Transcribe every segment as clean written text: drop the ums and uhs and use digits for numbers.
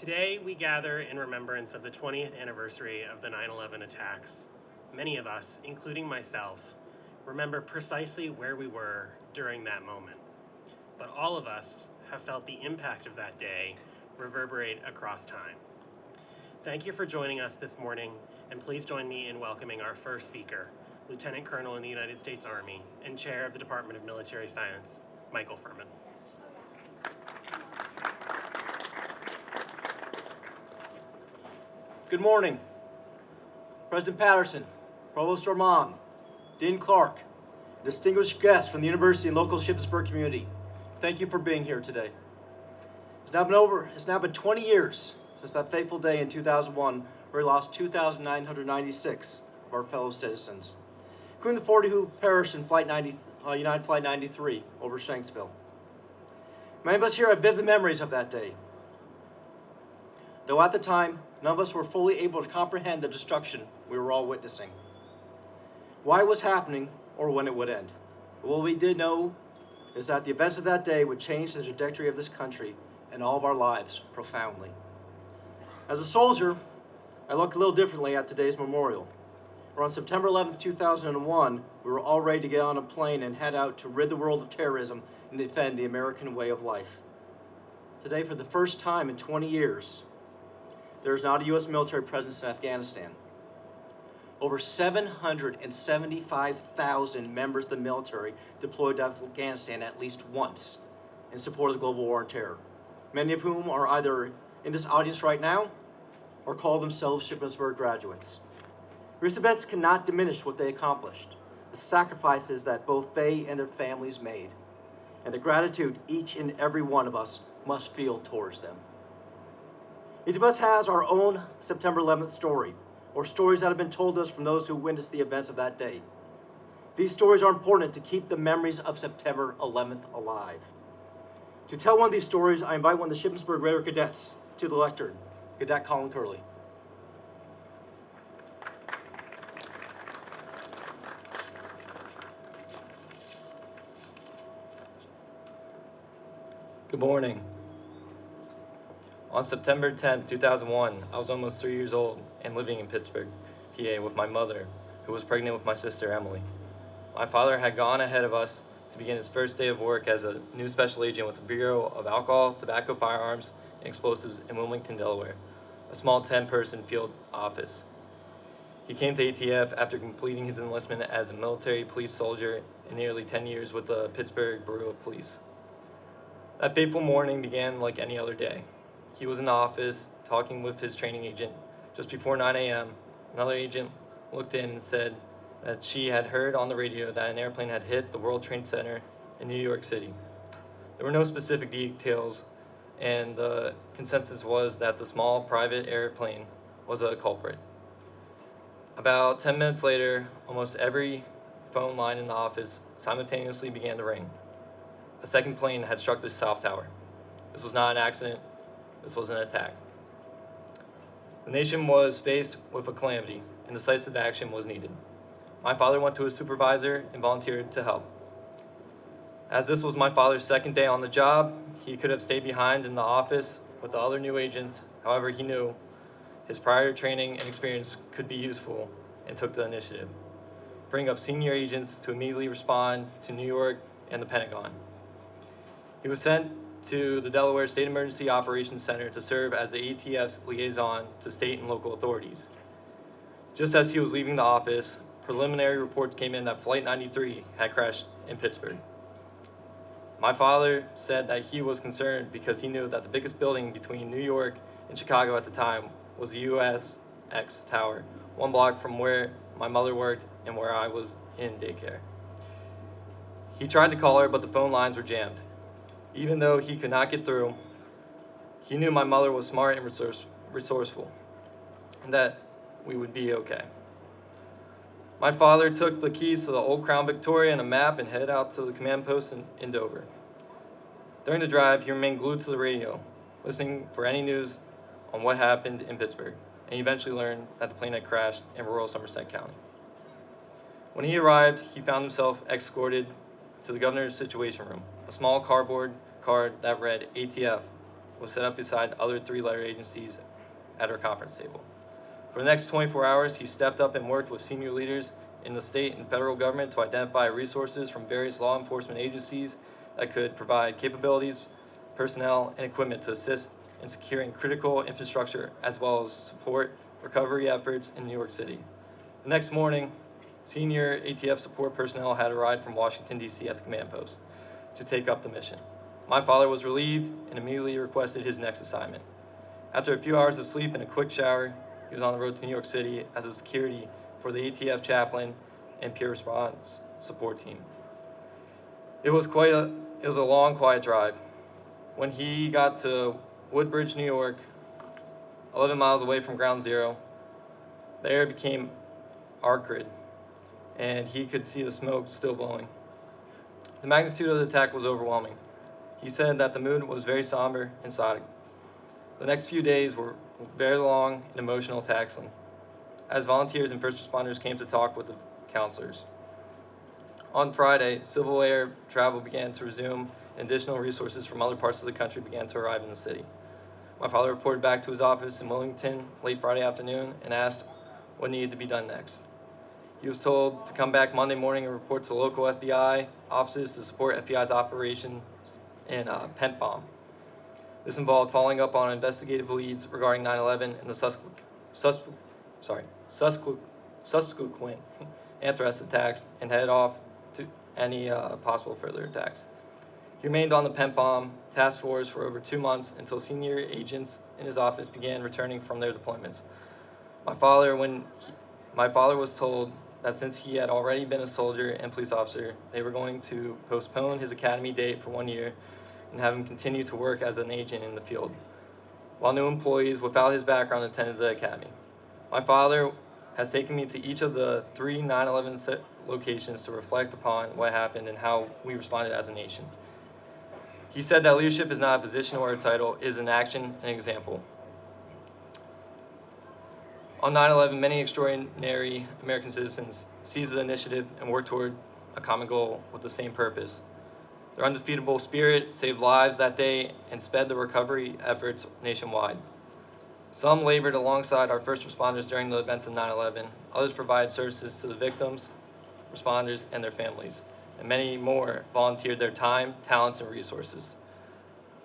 Today, we gather in remembrance of the 20th anniversary of the 9/11 attacks. Many of us, including myself, remember precisely where we were during that moment. But all of us have felt the impact of that day reverberate across time. Thank you for joining us this morning, and please join me in welcoming our first speaker, Lieutenant Colonel in the United States Army and Chair of the Department of Military Science, Michael Furman. Good morning, President Patterson, Provost Ormond, Dean Clark, distinguished guests from the university and local Shippensburg community. Thank you for being here today. It's now been 20 years since that fateful day in 2001 where we lost 2,996 of our fellow citizens, including the 40 who perished in United Flight 93 over Shanksville. Many of us here have vivid memories of that day, though at the time, none of us were fully able to comprehend the destruction we were all witnessing, why it was happening, or when it would end. But what we did know is that the events of that day would change the trajectory of this country and all of our lives profoundly. As a soldier, I look a little differently at today's memorial. Where on September 11th, 2001, we were all ready to get on a plane and head out to rid the world of terrorism and defend the American way of life. Today, for the first time in 20 years, there is not a U.S. military presence in Afghanistan. Over 775,000 members of the military deployed to Afghanistan at least once in support of the global war on terror, many of whom are either in this audience right now or call themselves Shippensburg graduates. Recent events cannot diminish what they accomplished, the sacrifices that both they and their families made, and the gratitude each and every one of us must feel towards them. Each of us has our own September 11th story, or stories that have been told us from those who witnessed the events of that day. These stories are important to keep the memories of September 11th alive. To tell one of these stories, I invite one of the Shippensburg Raider Cadets to the lectern, Cadet Colin Curley. Good morning. On September 10, 2001, I was almost 3 years old and living in Pittsburgh, PA with my mother, who was pregnant with my sister Emily. My father had gone ahead of us to begin his first day of work as a new special agent with the Bureau of Alcohol, Tobacco, Firearms, and Explosives in Wilmington, Delaware, a small 10-person field office. He came to ATF after completing his enlistment as a military police soldier in nearly 10 years with the Pittsburgh Bureau of Police. That fateful morning began like any other day. He was in the office talking with his training agent. Just before 9 a.m., another agent looked in and said that she had heard on the radio that an airplane had hit the World Trade Center in New York City. There were no specific details, and the consensus was that the small private airplane was a culprit. About 10 minutes later, almost every phone line in the office simultaneously began to ring. A second plane had struck the South Tower. This was not an accident. This was an attack. The nation was faced with a calamity, and decisive action was needed. My father went to his supervisor and volunteered to help. As this was my father's second day on the job, he could have stayed behind in the office with the other new agents. However, he knew his prior training and experience could be useful and took the initiative, bringing up senior agents to immediately respond to New York and the Pentagon. He was sent to the Delaware State Emergency Operations Center to serve as the ATF's liaison to state and local authorities. Just as he was leaving the office, preliminary reports came in that Flight 93 had crashed in Pittsburgh. My father said that he was concerned because he knew that the biggest building between New York and Chicago at the time was the USX Tower, 1 block from where my mother worked and where I was in daycare. He tried to call her, but the phone lines were jammed. Even though he could not get through, he knew my mother was smart and resourceful, and that we would be okay. My father took the keys to the old Crown Victoria and a map and headed out to the command post in Dover. During the drive, he remained glued to the radio, listening for any news on what happened in Pittsburgh, and he eventually learned that the plane had crashed in rural Somerset County. When he arrived, he found himself escorted to the governor's situation room, a small cardboard card that read ATF, was set up beside other three-letter agencies at our conference table. For the next 24 hours, he stepped up and worked with senior leaders in the state and federal government to identify resources from various law enforcement agencies that could provide capabilities, personnel, and equipment to assist in securing critical infrastructure as well as support recovery efforts in New York City. The next morning, senior ATF support personnel had arrived from Washington, D.C. at the command post to take up the mission. My father was relieved and immediately requested his next assignment. After a few hours of sleep and a quick shower, he was on the road to New York City as a security for the ATF chaplain and peer response support team. It was a long, quiet drive. When he got to Woodbridge, New York, 11 miles away from Ground Zero, the air became acrid, and he could see the smoke still blowing. The magnitude of the attack was overwhelming. He said that the mood was very somber and sad. The next few days were very long and emotional, taxing, as volunteers and first responders came to talk with the counselors. On Friday, civil air travel began to resume, and additional resources from other parts of the country began to arrive in the city. My father reported back to his office in Wilmington late Friday afternoon and asked what needed to be done next. He was told to come back Monday morning and report to the local FBI offices to support FBI's operations in Pent-Bomb. This involved following up on investigative leads regarding 9/11 and the subsequent anthrax attacks, and head off to any possible further attacks. He remained on the Pent-Bomb task force for over 2 months until senior agents in his office began returning from their deployments. My father was told that since he had already been a soldier and police officer, they were going to postpone his academy date for 1 year and have him continue to work as an agent in the field, while new employees without his background attended the academy. My father has taken me to each of the 3 9/11 locations to reflect upon what happened and how we responded as a nation. He said that leadership is not a position or a title, it is an action and example. On 9/11, many extraordinary American citizens seized the initiative and worked toward a common goal with the same purpose. Their undefeatable spirit saved lives that day and sped the recovery efforts nationwide. Some labored alongside our first responders during the events of 9/11. Others provided services to the victims, responders, and their families. And many more volunteered their time, talents, and resources.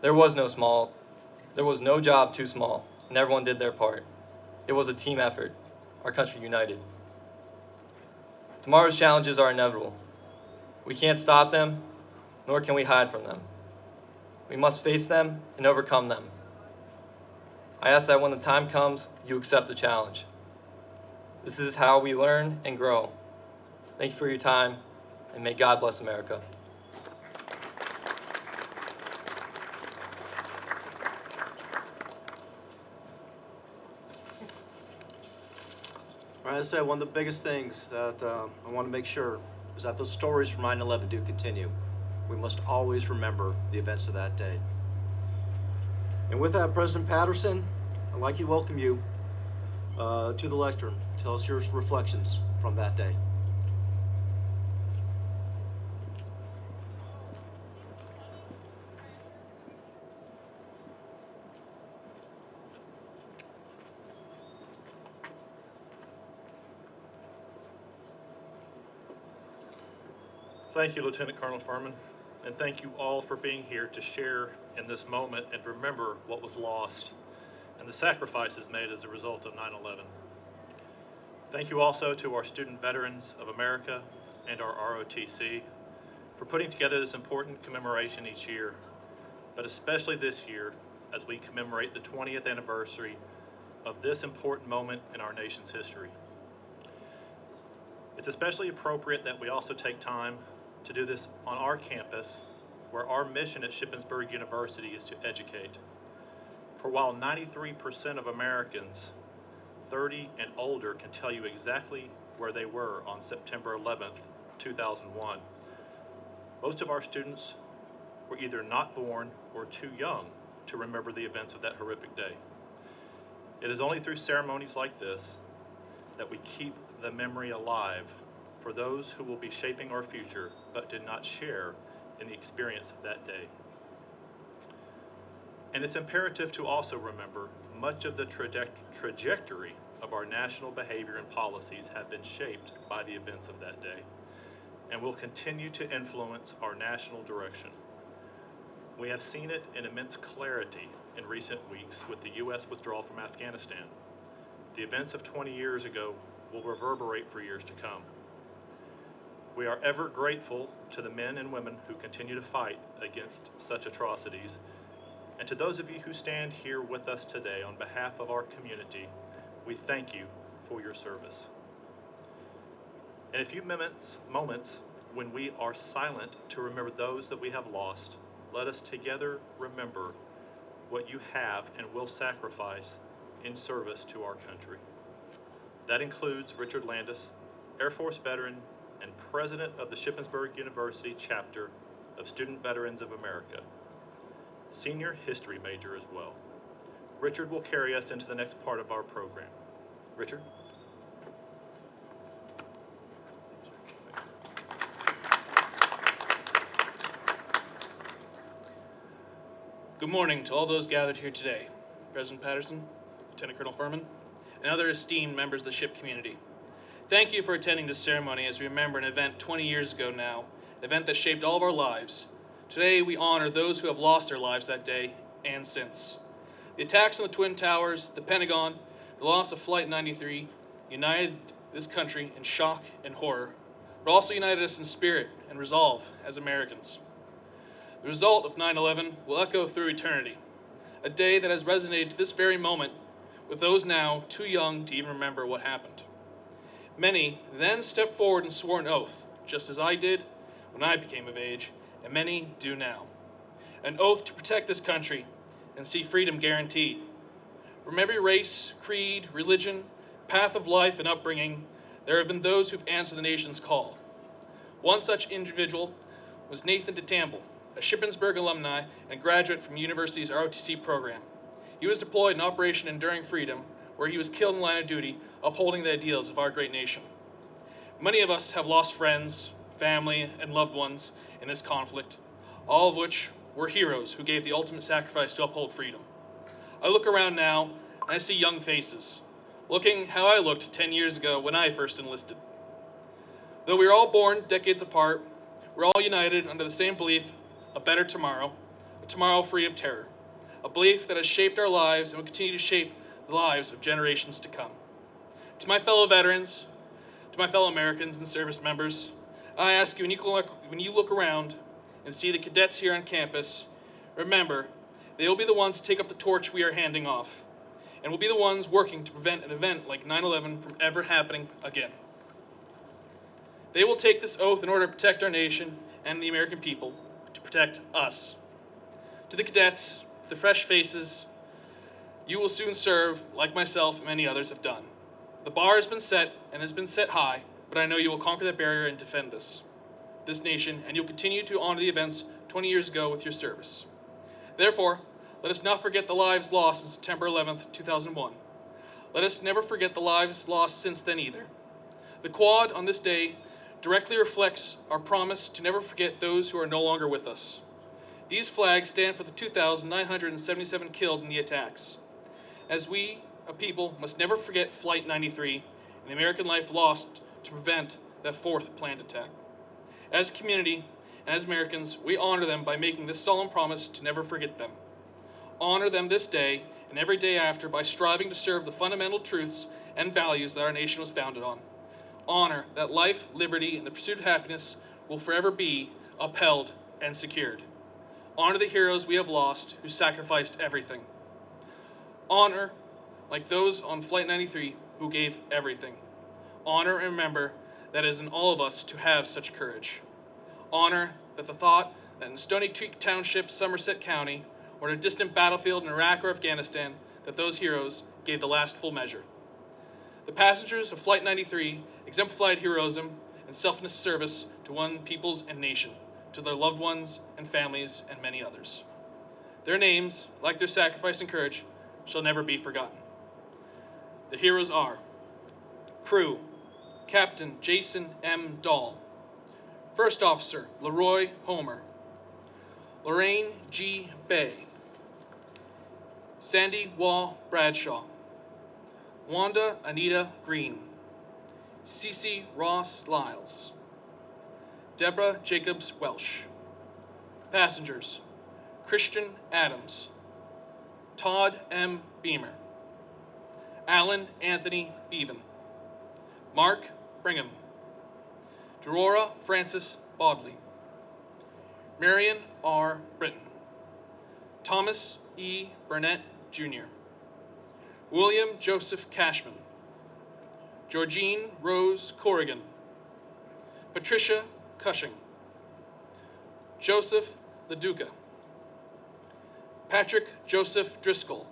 There was no job too small, and everyone did their part. It was a team effort, our country united. Tomorrow's challenges are inevitable. We can't stop them, nor can we hide from them. We must face them and overcome them. I ask that when the time comes, you accept the challenge. This is how we learn and grow. Thank you for your time, and may God bless America. All right, as I said, one of the biggest things that I want to make sure is that the stories from 9/11 do continue. We must always remember the events of that day. And with that, President Patterson, I'd like to welcome you to the lectern. Tell us your reflections from that day. Thank you, Lieutenant Colonel Furman, and thank you all for being here to share in this moment and remember what was lost and the sacrifices made as a result of 9/11. Thank you also to our student veterans of America and our ROTC for putting together this important commemoration each year, but especially this year as we commemorate the 20th anniversary of this important moment in our nation's history. It's especially appropriate that we also take time to do this on our campus, where our mission at Shippensburg University is to educate. For while 93% of Americans 30 and older can tell you exactly where they were on September 11th, 2001, most of our students were either not born or too young to remember the events of that horrific day. It is only through ceremonies like this that we keep the memory alive for those who will be shaping our future but did not share in the experience of that day. And it's imperative to also remember much of the trajectory of our national behavior and policies have been shaped by the events of that day and will continue to influence our national direction. We have seen it in immense clarity in recent weeks with the U.S. withdrawal from Afghanistan. The events of 20 years ago will reverberate for years to come. We are ever grateful to the men and women who continue to fight against such atrocities, and to those of you who stand here with us today on behalf of our community, we thank you for your service. In a few moments when we are silent to remember those that we have lost, let us together remember what you have and will sacrifice in service to our country. That includes Richard Landis, Air Force veteran and president of the Shippensburg University chapter of Student Veterans of America, senior history major as well. Richard will carry us into the next part of our program. Richard? Good morning to all those gathered here today, President Patterson, Lieutenant Colonel Furman, and other esteemed members of the ship community. Thank you for attending this ceremony as we remember an event 20 years ago now, an event that shaped all of our lives. Today we honor those who have lost their lives that day and since. The attacks on the Twin Towers, the Pentagon, the loss of Flight 93 united this country in shock and horror, but also united us in spirit and resolve as Americans. The result of 9/11 will echo through eternity, a day that has resonated to this very moment with those now too young to even remember what happened. Many then stepped forward and swore an oath, just as I did when I became of age, and many do now. An oath to protect this country and see freedom guaranteed. From every race, creed, religion, path of life, and upbringing, there have been those who've answered the nation's call. One such individual was Nathan DeTamble, a Shippensburg alumni and graduate from the university's ROTC program. He was deployed in Operation Enduring Freedom, where he was killed in line of duty, upholding the ideals of our great nation. Many of us have lost friends, family, and loved ones in this conflict, all of which were heroes who gave the ultimate sacrifice to uphold freedom. I look around now, and I see young faces, looking how I looked 10 years ago when I first enlisted. Though we were all born decades apart, we're all united under the same belief, a better tomorrow, a tomorrow free of terror, a belief that has shaped our lives and will continue to shape the lives of generations to come. To my fellow veterans, to my fellow Americans and service members, I ask you, when you look around and see the cadets here on campus, remember, they will be the ones to take up the torch we are handing off, and will be the ones working to prevent an event like 9/11 from ever happening again. They will take this oath in order to protect our nation and the American people, to protect us. To the cadets, the fresh faces, you will soon serve like myself and many others have done. The bar has been set and has been set high, but I know you will conquer that barrier and defend this nation, and you'll continue to honor the events 20 years ago with your service. Therefore, let us not forget the lives lost on September 11th, 2001. Let us never forget the lives lost since then either. The quad on this day directly reflects our promise to never forget those who are no longer with us. These flags stand for the 2,977 killed in the attacks. As we, a people, must never forget Flight 93 and the American life lost to prevent that fourth planned attack. As a community and as Americans, we honor them by making this solemn promise to never forget them. Honor them this day and every day after by striving to serve the fundamental truths and values that our nation was founded on. Honor that life, liberty, and the pursuit of happiness will forever be upheld and secured. Honor the heroes we have lost who sacrificed everything. Honor, like those on Flight 93 who gave everything. Honor and remember that it is in all of us to have such courage. Honor that the thought that in Stony Creek Township, Somerset County, or in a distant battlefield in Iraq or Afghanistan, that those heroes gave the last full measure. The passengers of Flight 93 exemplified heroism and selfless service to one peoples and nation, to their loved ones and families and many others. Their names, like their sacrifice and courage, shall never be forgotten. The heroes are Crew, Captain Jason M. Dahl, First Officer Leroy Homer, Lorraine G. Bay, Sandy Wall Bradshaw, Wanda Anita Green, Cece Ross Lyles, Deborah Jacobs Welsh. Passengers, Christian Adams, Todd M. Beamer, Alan Anthony Beaven, Mark Brigham, Derora Francis Bodley, Marion R. Britton, Thomas E. Burnett, Jr., William Joseph Cashman, Georgine Rose Corrigan, Patricia Cushing, Joseph LaDuca, Patrick Joseph Driscoll,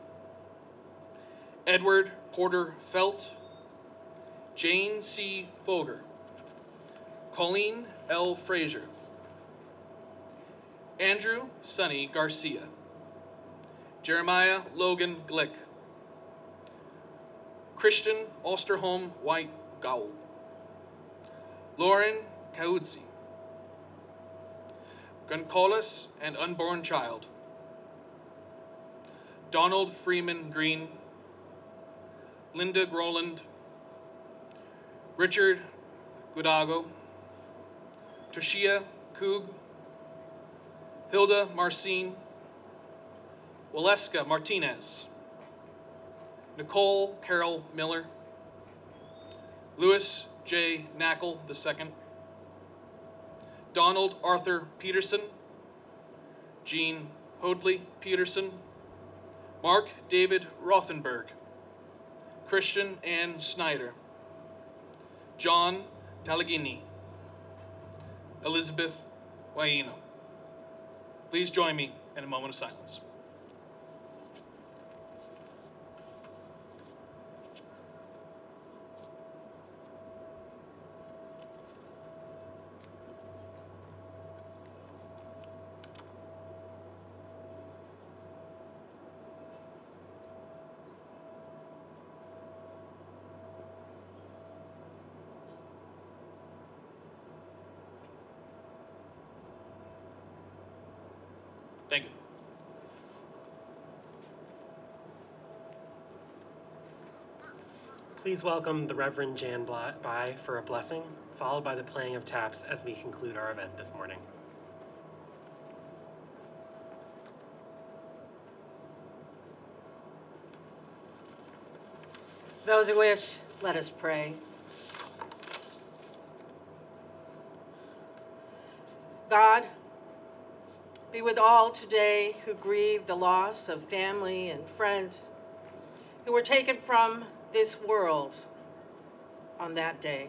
Edward Porter Felt, Jane C. Foger, Colleen L. Frazier, Andrew Sonny Garcia, Jeremiah Logan Glick, Christian Osterholm White Gowell, Lauren Kautzi, Guncolas and Unborn Child, Donald Freeman Green, Linda Groland, Richard Gudago, Toshia Coog, Hilda Marcin, Waleska Martinez, Nicole Carol Miller, Louis J. Knackle II, Donald Arthur Peterson, Jean Hoadley Peterson, Mark David Rothenberg, Christian Ann Snyder, John Talagini, Elizabeth Waino. Please join me in a moment of silence. Thank you. Please welcome the Reverend Jan Bai for a blessing, followed by the playing of taps as we conclude our event this morning. Those who wish, let us pray. God, be with all today who grieve the loss of family and friends who were taken from this world on that day,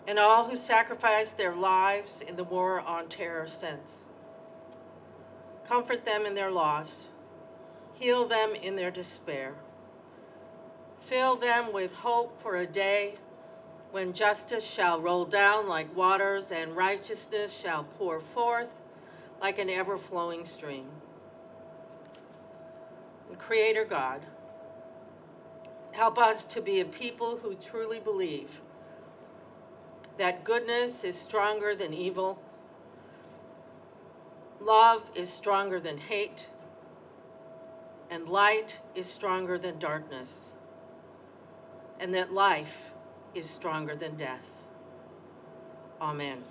and all who sacrificed their lives in the war on terror since. Comfort them in their loss, heal them in their despair, fill them with hope for a day when justice shall roll down like waters and righteousness shall pour forth like an ever-flowing stream. And Creator God, help us to be a people who truly believe that goodness is stronger than evil, love is stronger than hate, and light is stronger than darkness, and that life is stronger than death. Amen.